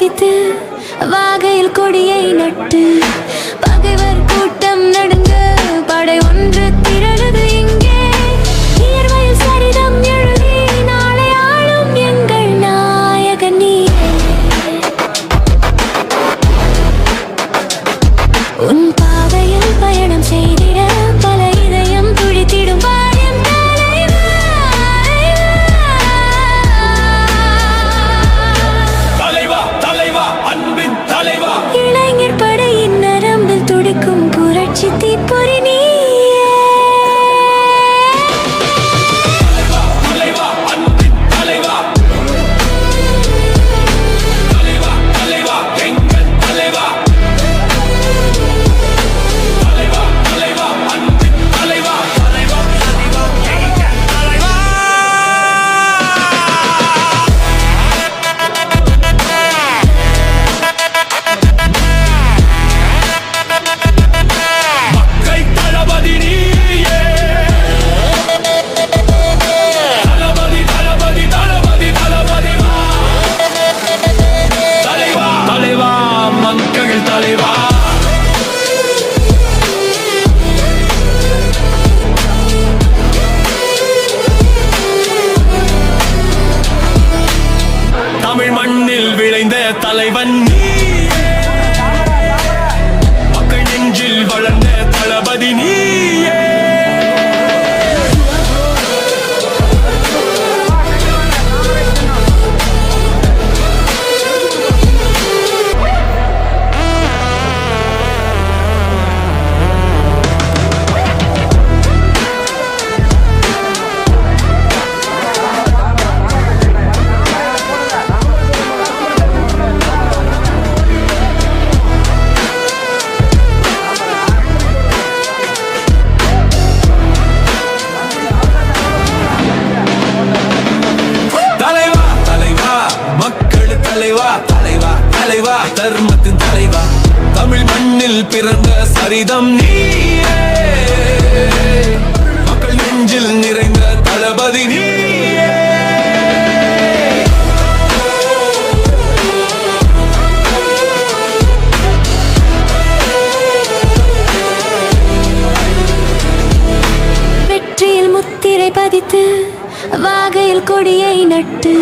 பதித்து வாகையில் கொடியை நட்டு பகைவர் கூட்டம் நடுங்க படை ஒன்று திரளுது இங்கே நீர்மையில் சரிதம் எழுதி நாளை ஆளும் எங்கள் நாயகன் நீயே. உன் பாதையில் பயணம் செய்திட பல இதயம் துடித்திடும் பாயம் தலைவா தலைவா அன்பின் தலைவா இளைஞர் படையின் நரம்பில் துடிக்கும் புரட்சி தீப்பொறி நீயே. தலைவா அன்பின் தலைவா தலைவா தலைவா எங்கள் தலைவா தலைவா தலைவா அன்பின் தலைவா தலைவா தலைவா எங்கள் தலைவா. மக்கள் தளபதி நீயே தளபதி தளபதி தளபதி தளபதி வா தலைவா தலைவா மக்கள் தலைவா. தமிழ் மண்ணில் விளைந்த தலைவன் நீயே மக்கள் நெஞ்சில் வளர்ந்த தளபதி நீயே. தலைவா தலைவா மக்கள் தலைவா தலைவா தலைவா தர்மத்தின் தலைவா தமிழ் மண்ணில் பிறந்த சரிதம் நீயே மக்கள் நெஞ்சில் நிறைந்த தளபதி நீயே. வெற்றியில் முத்திரை பதித்து வாகையில் கொடியை நட்டு